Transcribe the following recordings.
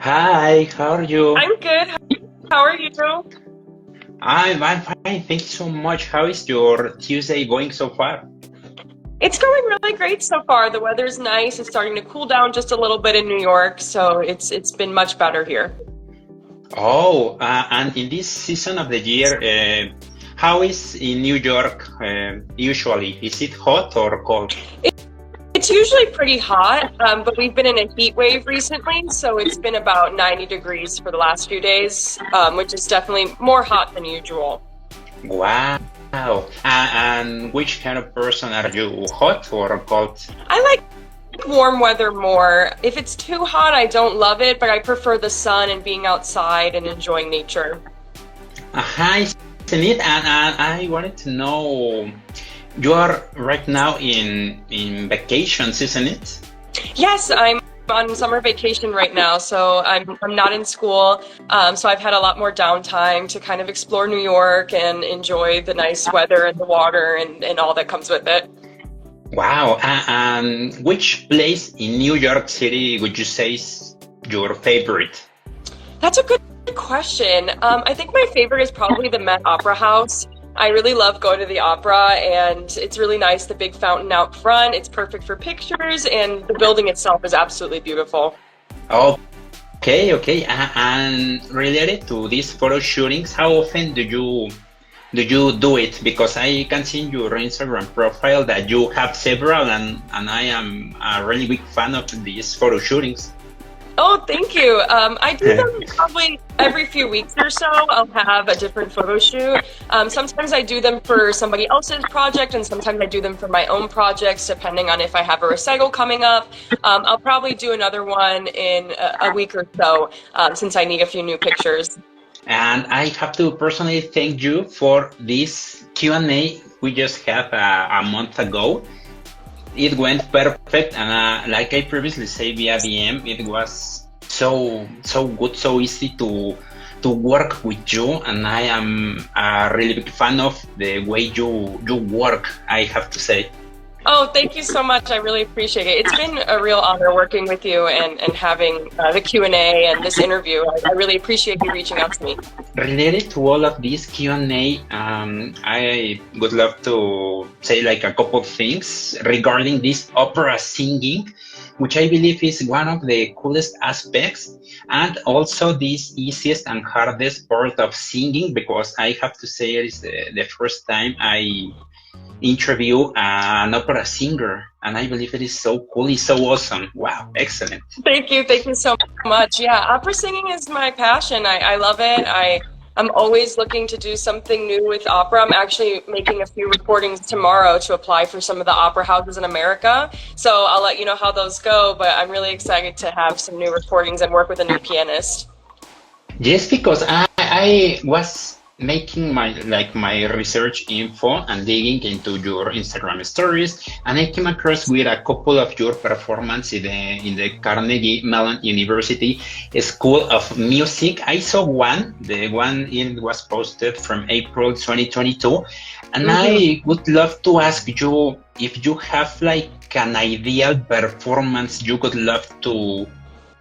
Hi, how are you? I'm good. How are you? I'm fine, thank you so much. How is your Tuesday going so far? It's going really great so far. The weather's nice. It's starting to cool down just a little bit in New York, so it's been much better here. Oh, and in this season of the year, how is in New York usually? Is it hot or cold? It's usually pretty hot, but we've been in a heat wave recently, so it's been about 90 degrees for the last few days, which is definitely more hot than usual. Wow. And which kind of person are you, hot or cold? I like warm weather more. If it's too hot, I don't love it, but I prefer the sun and being outside and enjoying nature. Hi, Zenith, and I wanted to know, you are right now in vacations, isn't it? Yes, I'm on summer vacation right now, so I'm not in school. So I've had a lot more downtime to kind of explore New York and enjoy the nice weather and the water and all that comes with it. Wow. And which place in New York City would you say is your favorite? That's a good question. I think my favorite is probably the Met Opera House. I really love going to the opera, and it's really nice. The big fountain out front, it's perfect for pictures, and the building itself is absolutely beautiful. Okay. And related to these photo shootings, how often do you do it? Because I can see in your Instagram profile that you have several, and I am a really big fan of these photo shootings. Oh, thank you. I do them probably every few weeks or so. I'll have a different photo shoot. Sometimes I do them for somebody else's project, and sometimes I do them for my own projects, depending on if I have a recital coming up. I'll probably do another one in a week or so, since I need a few new pictures. And I have to personally thank you for this Q&A we just had a month ago. It went perfect, and like I previously said via DM, it was so good, so easy to work with you, and I am a really big fan of the way you work, I have to say. Oh, thank you so much. I really appreciate it. It's been a real honor working with you and having the Q&A and this interview. I really appreciate you reaching out to me. Related to all of this Q&A, I would love to say like a couple of things regarding this opera singing, which I believe is one of the coolest aspects, and also this easiest and hardest part of singing, because I have to say it is the first time I interview an opera singer, and I believe it is so cool, it's so awesome. Wow, excellent. Thank you. Thank you so much. Yeah, opera singing is my passion. I love it. I'm always looking to do something new with opera. I'm actually making a few recordings tomorrow to apply for some of the opera houses in America. So I'll let you know how those go, but I'm really excited to have some new recordings and work with a new pianist. Yes, because I was making my research info and digging into your Instagram stories, and I came across with a couple of your performance in the Carnegie Mellon University School of Music. I saw the one it was posted from April 2022, and I would love to ask you if you have like an ideal performance you would love to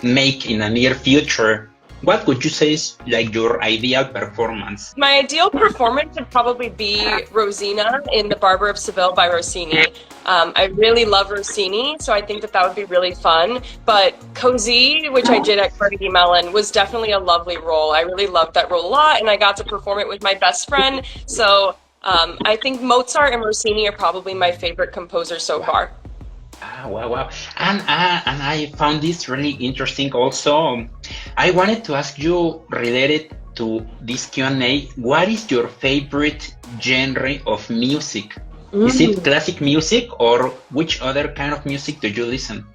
make in the near future. What would you say is like your ideal performance? My ideal performance would probably be Rosina in The Barber of Seville by Rossini. I really love Rossini, so I think that would be really fun. But Così, which I did at Carnegie Mellon, was definitely a lovely role. I really loved that role a lot, and I got to perform it with my best friend. So I think Mozart and Rossini are probably my favorite composers so far. Wow. And I found this really interesting also. I wanted to ask you related to this Q&A, what is your favorite genre of music? Is it classic music, or which other kind of music do you listen?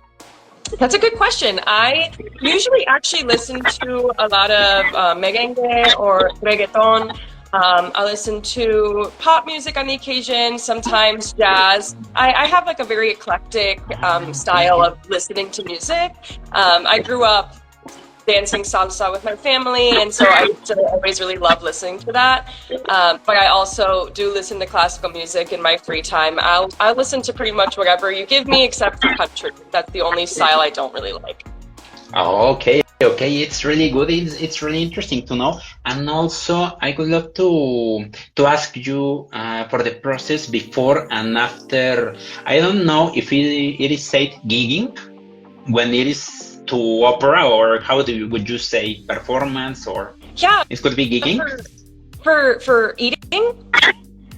That's a good question. I usually actually listen to a lot of merengue or reggaeton. I listen to pop music on the occasion, sometimes jazz. I have like a very eclectic style of listening to music. I grew up dancing salsa with my family, and so I always really love listening to that. But I also do listen to classical music in my free time. I'll listen to pretty much whatever you give me, except for country. That's the only style I don't really like. Okay, okay, it's really good. It's really interesting to know. And also, I would love to ask you for the process before and after. I don't know if it is said gigging when it is to opera, or how would you say performance, or Yeah, it could be gigging? for eating.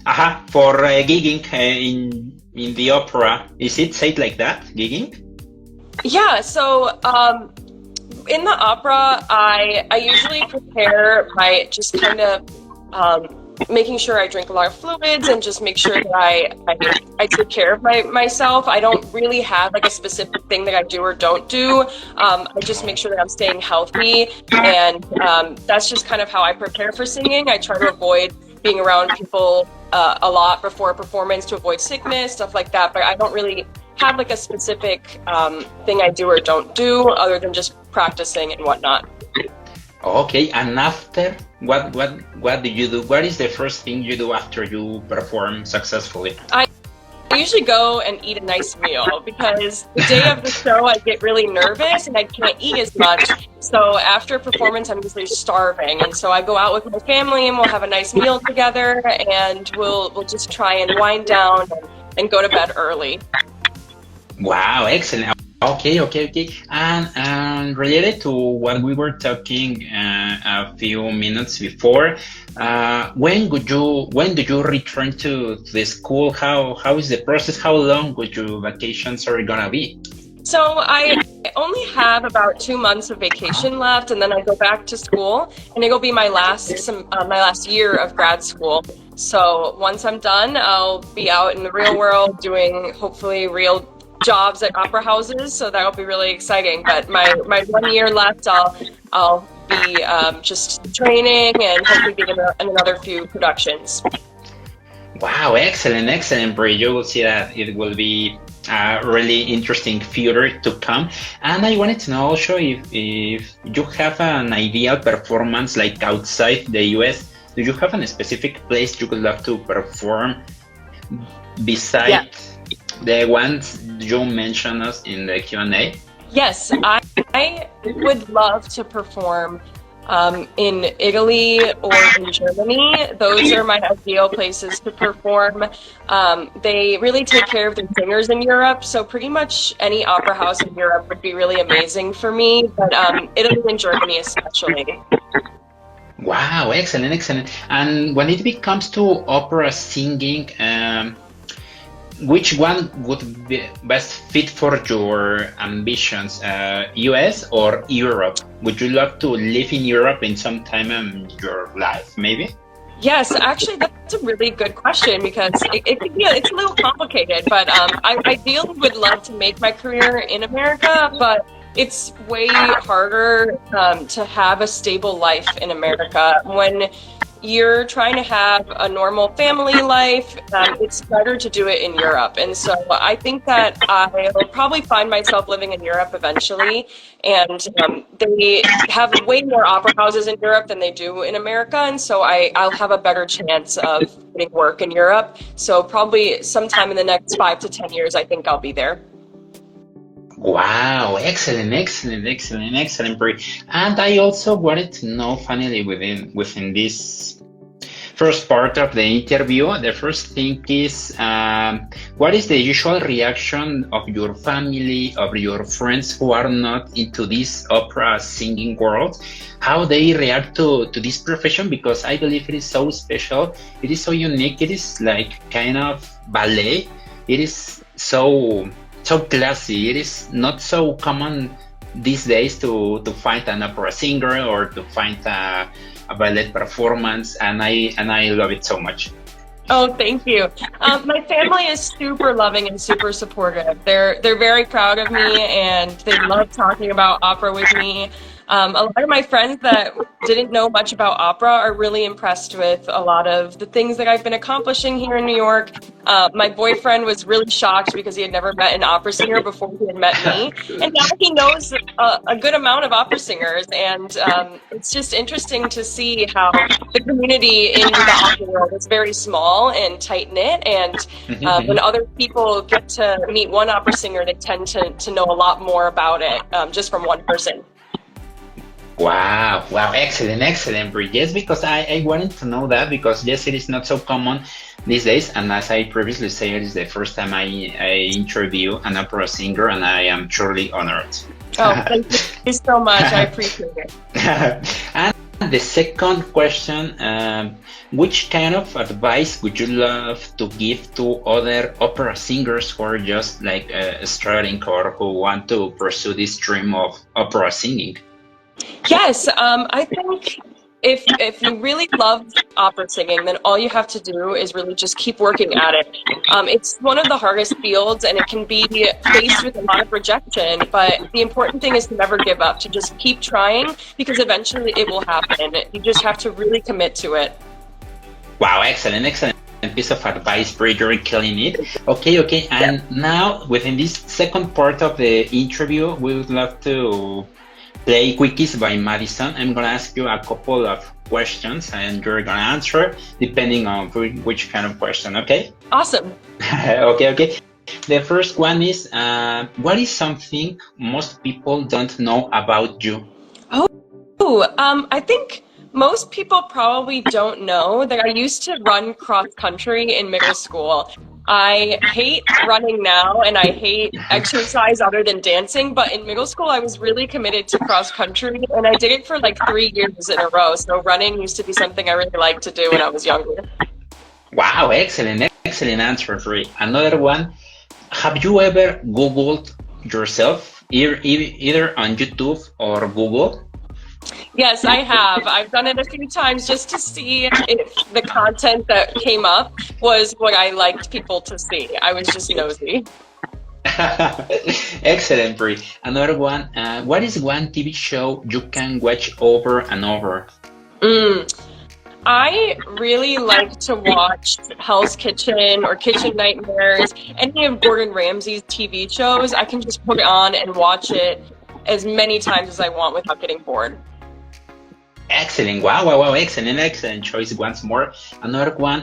Aha, for gigging in the opera, is it said like that, gigging? Yeah, so in the opera, I usually prepare by just kind of making sure I drink a lot of fluids and just make sure that I take care of myself. I don't really have like a specific thing that I do or don't do. I just make sure that I'm staying healthy, and that's just kind of how I prepare for singing. I try to avoid being around people a lot before a performance to avoid sickness, stuff like that. But I don't really have like a specific thing I do or don't do other than just practicing and whatnot. Okay, and after, what do you do? What is the first thing you do after you perform successfully? I usually go and eat a nice meal because the day of the show I get really nervous and I can't eat as much. So after a performance I'm usually starving, and so I go out with my family and we'll have a nice meal together, and we'll just try and wind down and go to bed early. Wow, excellent. Okay, okay, okay. And related to what we were talking a few minutes before, when do you return to the school? How is the process? How long would your vacations are gonna be? So I only have about 2 months of vacation left, and then I go back to school, and it'll be my last year of grad school. So once I'm done, I'll be out in the real world doing hopefully real jobs at opera houses, so that'll be really exciting. But my 1 year left, I'll be just training and hopefully be in another few productions. Wow, excellent, excellent, Brie. You will see that it will be a really interesting future to come. And I wanted to know also if you have an ideal performance like outside the US. Do you have a specific place you would love to perform besides the ones you mentioned us in the Q&A? Yes, I would love to perform in Italy or in Germany. Those are my ideal places to perform. They really take care of their singers in Europe, so pretty much any opera house in Europe would be really amazing for me, but Italy and Germany especially. Wow, excellent, excellent. And when it comes to opera singing, which one would be best fit for your ambitions, US or Europe? Would you love to live in Europe in some time in your life, maybe? Yes, actually, that's a really good question because it's a little complicated, but I ideally would love to make my career in America, but it's way harder to have a stable life in America. When you're trying to have a normal family life, it's better to do it in Europe. And so I think that I'll probably find myself living in Europe eventually. And they have way more opera houses in Europe than they do in America. And so I'll have a better chance of getting work in Europe. So probably sometime in the next 5 to 10 years, I think I'll be there. Wow, excellent, excellent, excellent, excellent, Brie. And I also wanted to know, finally, within this first part of the interview, the first thing is, what is the usual reaction of your family, of your friends who are not into this opera singing world? How they react to this profession? Because I believe it is so special, it is so unique, it is like kind of ballet, it is so classy. It is not so common these days to find an opera singer or to find a ballet performance, and I love it so much. Oh, thank you. My family is super loving and super supportive. They're very proud of me, and they love talking about opera with me. A lot of my friends that didn't know much about opera are really impressed with a lot of the things that I've been accomplishing here in New York. My boyfriend was really shocked because he had never met an opera singer before he had met me. And now he knows a good amount of opera singers. And it's just interesting to see how the community in the opera world is very small. small and tight knit, and when other people get to meet one opera singer, they tend to know a lot more about it just from one person. Wow, wow, excellent, Brie. Yes, because I wanted to know that, because yes, it is not so common these days, and as I previously said, it is the first time I interview an opera singer, and I am truly honored. Oh, thank you so much. I appreciate it. And the second question, which kind of advice would you love to give to other opera singers who are just like starting or who want to pursue this dream of opera singing? Yes, I think if you really love opera singing, then all you have to do is really just keep working at it. It's one of the hardest fields, and it can be faced with a lot of rejection, but the important thing is to never give up, to just keep trying, because eventually it will happen. You just have to really commit to it. Wow, excellent piece of advice, Brie. You're killing it. Okay, and now within this second part of the interview, we would love to play Quickies by Madison. I'm gonna ask you a couple of questions, and you're gonna answer depending on which kind of question. Okay? Awesome. Okay. The first one is, what is something most people don't know about you? I think most people probably don't know that I used to run cross country in middle school. I hate running now, and I hate exercise other than dancing, but in middle school I was really committed to cross country, and I did it for like 3 years in a row. So running used to be something I really liked to do when I was younger. Wow, excellent answer, Brie. Another one, have you ever Googled yourself, either on YouTube or Google? Yes, I have. I've done it a few times just to see if the content that came up was what I liked people to see. I was just nosy. Excellent, Brie. Another one, what is one TV show you can watch over and over? I really like to watch Hell's Kitchen or Kitchen Nightmares, any of Gordon Ramsay's TV shows. I can just put it on and watch it as many times as I want without getting bored. Excellent. Wow. Excellent choice once more. Another one,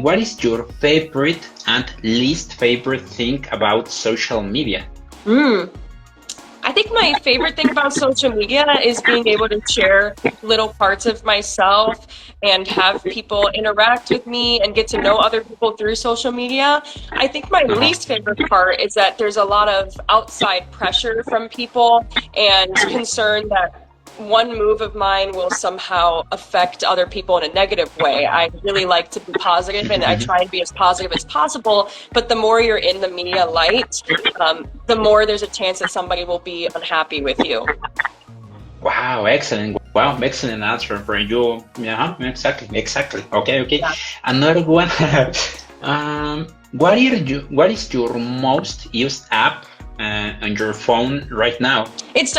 what is your favorite and least favorite thing about social media? I think my favorite thing about social media is being able to share little parts of myself and have people interact with me and get to know other people through social media. I think my least favorite part is that there's a lot of outside pressure from people and concern that one move of mine will somehow affect other people in a negative way. I really like to be positive, and I try and be as positive as possible, but the more you're in the media light, the more there's a chance that somebody will be unhappy with you. Wow, excellent. Wow, excellent answer for you. Yeah, exactly. Okay. Yeah. Another one. What is your most used app on your phone right now? It's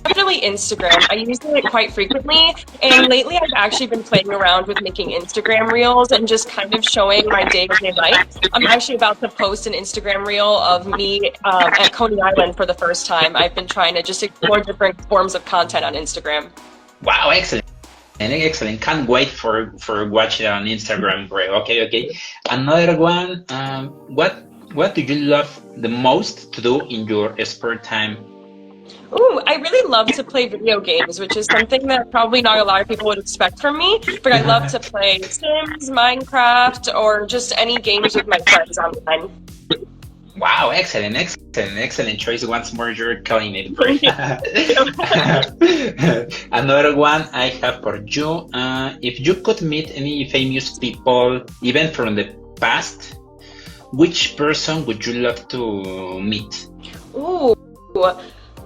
definitely Instagram. I use it quite frequently, and lately I've actually been playing around with making Instagram reels and just kind of showing my day-to-day life. I'm actually about to post an Instagram reel of me at Coney Island for the first time. I've been trying to just explore different forms of content on Instagram. Wow, excellent. Can't wait for watching it on Instagram. Great. Okay. Another one, what do you love the most to do in your spare time? I really love to play video games, which is something that probably not a lot of people would expect from me, but I love to play Sims, Minecraft, or just any games with my friends online. Wow, excellent choice. Once more, you're killing it. Another one I have for you. If you could meet any famous people, even from the past, which person would you love to meet?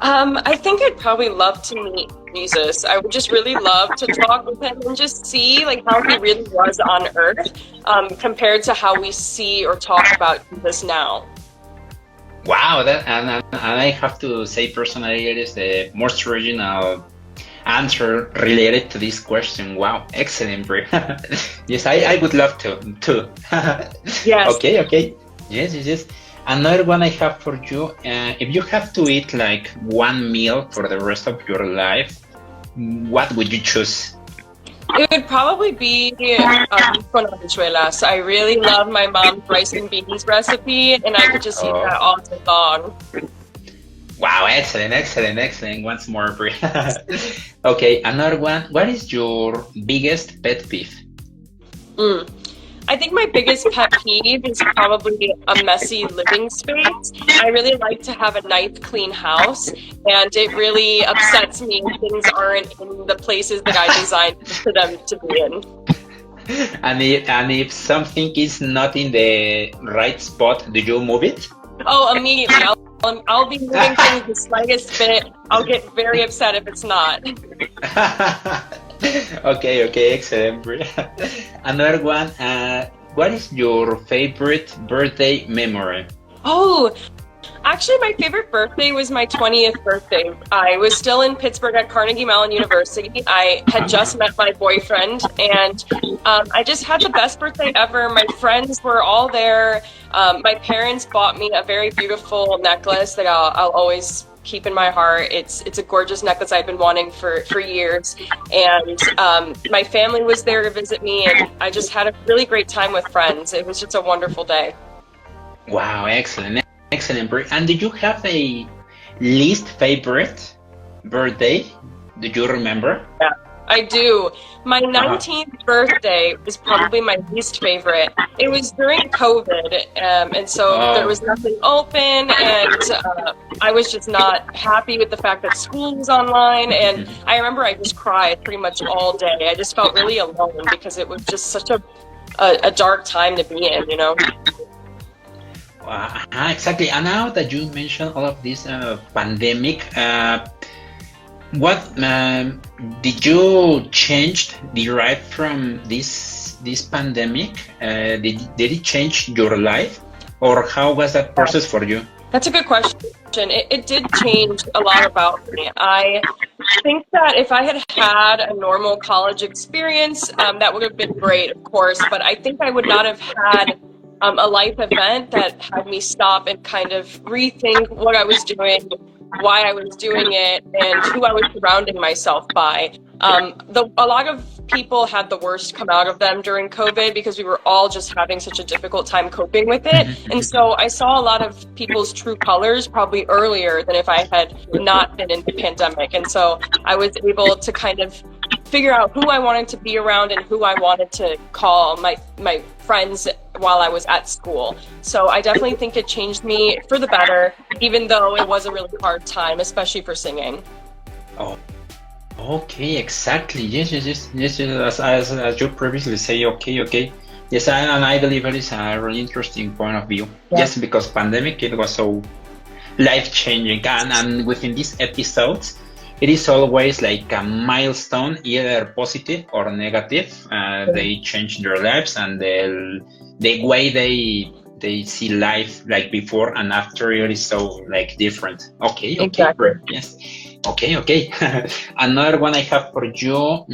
I think I'd probably love to meet Jesus. I would just really love to talk with him and just see like how he really was on Earth compared to how we see or talk about Jesus now. Wow, and I have to say personally, it is the most original answer related to this question. Wow, excellent, Brie. Yes, I would love to too. Yes. Okay. Yes. Another one I have for you, if you have to eat like one meal for the rest of your life, what would you choose? It would probably be con habichuelas. I really love my mom's rice and beans recipe, and I could just eat that all day long. Wow, excellent, excellent, excellent. Once more, Bri. Okay, another one. What is your biggest pet peeve? I think my biggest pet peeve is probably a messy living space. I really like to have a nice, clean house, and it really upsets me when things aren't in the places that I designed for them to be in. And if something is not in the right spot, do you move it? Oh, immediately. I'll be moving things the slightest bit. I'll get very upset if it's not. Okay, okay, excellent. Another one. What is your favorite birthday memory? Oh, actually, my favorite birthday was my 20th birthday. I was still in Pittsburgh at Carnegie Mellon University. I had just met my boyfriend, and I just had the best birthday ever. My friends were all there. My parents bought me a very beautiful necklace that I'll always keep in my heart. It's a gorgeous necklace I've been wanting for years, and my family was there to visit me, and I just had a really great time with friends. It was just a wonderful day. Wow, excellent, excellent. And did you have a least favorite birthday? Do you remember? Yeah, I do. My 19th birthday was probably my least favorite. It was during COVID, and so there was nothing open, and I was just not happy with the fact that school was online, and I remember I just cried pretty much all day. I just felt really alone because it was just such a dark time to be in, you know? Exactly. And now that you mentioned all of this pandemic, what did you change derived from this pandemic? Did it change your life, or how was that process for you? That's a good question. It did change a lot about me. I think that if I had had a normal college experience, that would have been great, of course, but I think I would not have had a life event that had me stop and kind of rethink what I was doing, why I was doing it, and who I was surrounding myself by. A lot of people had the worst come out of them during COVID because we were all just having such a difficult time coping with it. And so I saw a lot of people's true colors probably earlier than if I had not been in the pandemic. And so I was able to kind of figure out who I wanted to be around and who I wanted to call my friends while I was at school. So I definitely think it changed me for the better, even though it was a really hard time, especially for singing. Oh, okay, exactly. Yes. As you previously say, okay. Yes, and I believe it is a really interesting point of view. Yeah. Yes, because pandemic, it was so life-changing, and within these episodes, it is always like a milestone, either positive or negative. They change their lives, and the way they see life, like before and after, it is so like different. Okay, exactly. Yes. Okay. Another one I have for you.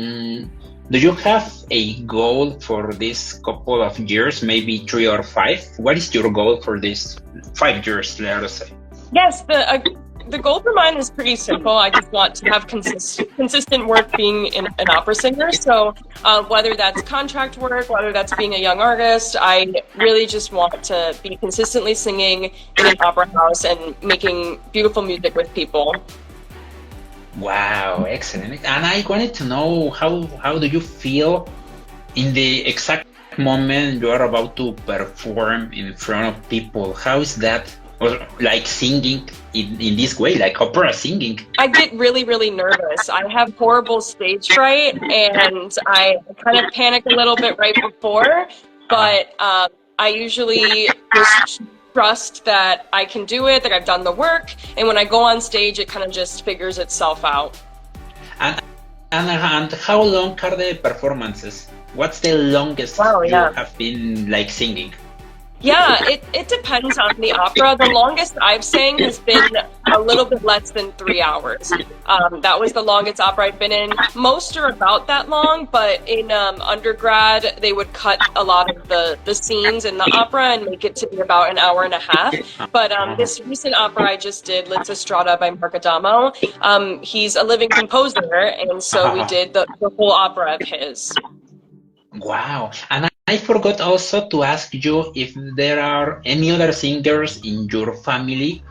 Do you have a goal for this couple of years, maybe 3 or 5? What is your goal for this 5 years, let us say? Yes, the goal for mine is pretty simple. I just want to have consistent work being an opera singer. So whether that's contract work, whether that's being a young artist, I really just want to be consistently singing in an opera house and making beautiful music with people. Wow, excellent. And I wanted to know how do you feel in the exact moment you are about to perform in front of people? How is that? Or like singing in this way, like opera singing? I get really, really nervous. I have horrible stage fright, and I kind of panic a little bit right before, but I usually just trust that I can do it, that I've done the work, and when I go on stage, it kind of just figures itself out. And how long are the performances? What's the longest you have been like singing? Yeah, it depends on the opera. The longest I've sang has been a little bit less than 3 hours. That was the longest opera I've been in. Most are about that long, but in undergrad, they would cut a lot of the scenes in the opera and make it to be about an hour and a half. But this recent opera I just did, Litza Strada by Mark Adamo, he's a living composer, and so we did the whole opera of his. Wow. And I forgot also to ask you if there are any other singers in your family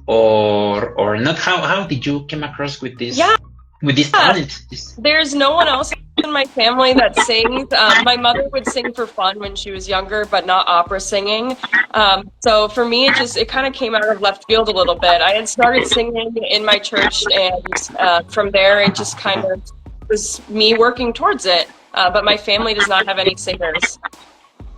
or not. How did you come across with this talent? There's no one else in my family that sings. My mother would sing for fun when she was younger, but not opera singing. So for me, it kind of came out of left field a little bit. I had started singing in my church, and from there, it just kind of was me working towards it. But my family does not have any singers.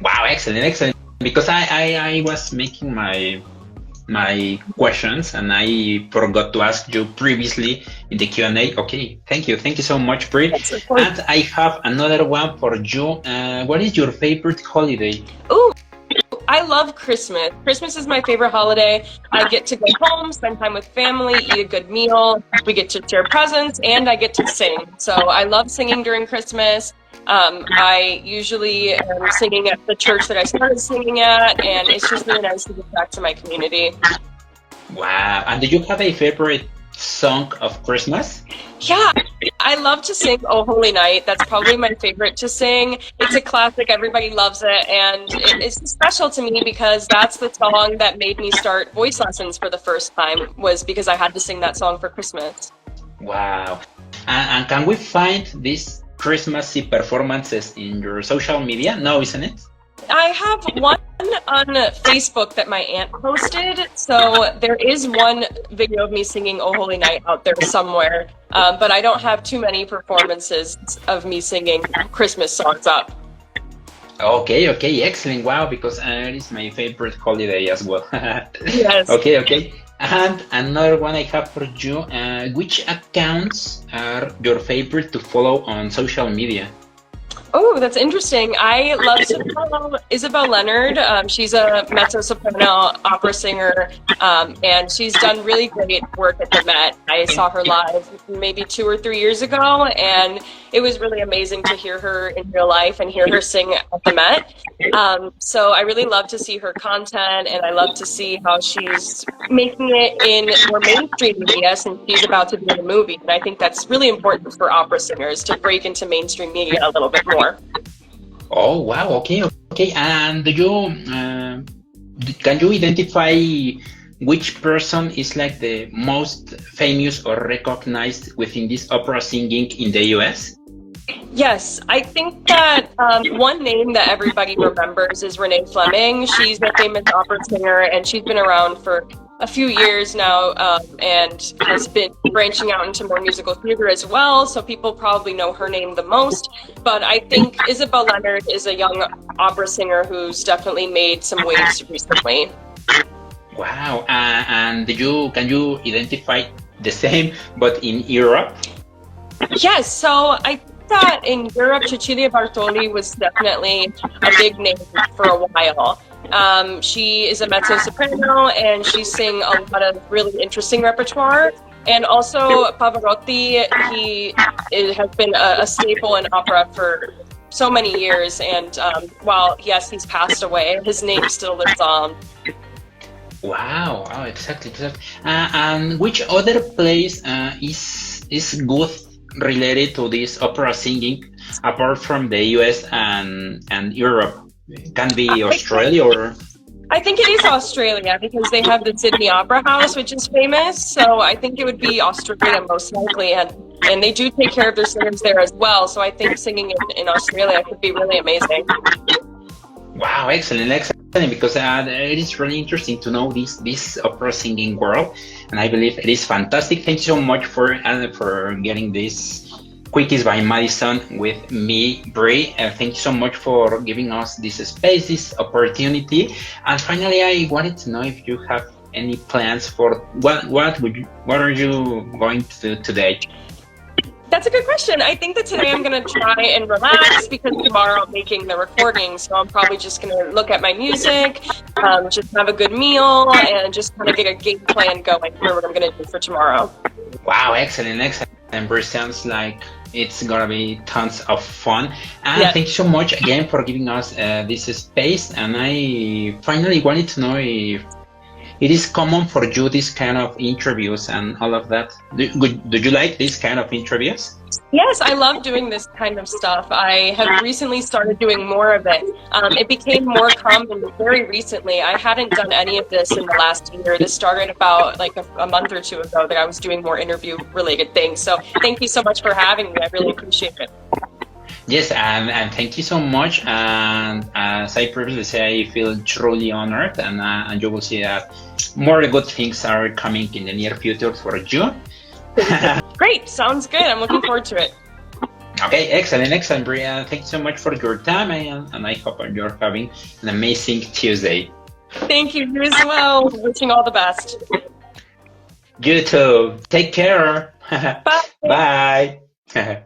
Wow, excellent. Because I was making my questions and I forgot to ask you previously in the Q&A. Okay, thank you so much, Bri. And I have another one for you. What is your favorite holiday? Ooh, I love Christmas. Christmas is my favorite holiday. I get to go home, spend time with family, eat a good meal. We get to share presents, and I get to sing. So I love singing during Christmas. I usually am singing at the church that I started singing at, and it's just really nice to get back to my community. Wow. And do you have a favorite song of Christmas? Yeah, I love to sing Oh Holy Night. That's probably my favorite to sing. It's a classic. Everybody loves it. And it's special to me because that's the song that made me start voice lessons for the first time, was because I had to sing that song for Christmas. Wow. And can we find these Christmassy performances in your social media? No, isn't it? I have one on Facebook that my aunt posted, so there is one video of me singing Oh Holy Night out there somewhere, but I don't have too many performances of me singing Christmas songs up. Okay, excellent. Wow, because it is my favorite holiday as well. Yes. Okay. And another one I have for you. Which accounts are your favorite to follow on social media? Oh, that's interesting. I love to follow Isabel Leonard. She's a mezzo-soprano opera singer, and she's done really great work at the Met. I saw her live maybe 2 or 3 years ago, and it was really amazing to hear her in real life and hear her sing at the Met. So I really love to see her content, and I love to see how she's making it in more mainstream media since she's about to be in a movie. And I think that's really important for opera singers to break into mainstream media a little bit more. Oh wow! Okay. And do you can you identify which person is like the most famous or recognized within this opera singing in the US? Yes, I think that one name that everybody remembers is Renee Fleming. She's a famous opera singer, and she's been around for a few years now, and has been branching out into more musical theater as well, so people probably know her name the most. But I think Isabel Leonard is a young opera singer who's definitely made some waves recently. Wow, and can you identify the same, but in Europe? Yes, so I think that in Europe, Cecilia Bartoli was definitely a big name for a while. She is a mezzo-soprano, and she sang a lot of really interesting repertoire. And also Pavarotti, he has been a staple in opera for so many years. And while, yes, he's passed away, his name still lives on. Wow, oh, exactly. And which other place is good related to this opera singing, apart from the US and Europe? Can be Australia or? I think it is Australia because they have the Sydney Opera House, which is famous. So I think it would be Australia most likely, and they do take care of their singers there as well. So I think singing in Australia could be really amazing. Wow, excellent! Because it is really interesting to know this opera singing world, and I believe it is fantastic. Thank you so much for getting this Quickies by Madison with me, Bri. Thank you so much for giving us this space, this opportunity. And finally, I wanted to know if you have any plans for what are you going to do today? That's a a good question. I think that today I'm going to try and relax because tomorrow I'm making the recording. So I'm probably just going to look at my music, just have a good meal, and just kind of get a game plan going for what I'm going to do for tomorrow. Wow, excellent, excellent. Bruce, sounds like it's gonna be tons of fun. And Yeah. thank you so much again for giving us this space. And I finally wanted to know if it is common for you this kind of interviews and all of that. Do you like this kind of interviews? Yes, I love doing this kind of stuff. I have recently started doing more of it. It became more common very recently. I hadn't done any of this in the last year. This started about like a month or two ago that I was doing more interview related things. So thank you so much for having me. I really appreciate it. Yes, and thank you so much. And as I previously said, I feel truly honored, and you will see that more good things are coming in the near future for you. Great, sounds good. I'm looking forward to it. Okay, excellent, excellent, Bria. Thank you so much for your time, and I hope you're having an amazing Tuesday. Thank you, you as well. Wishing all the best. You too. Take care. Bye. Bye.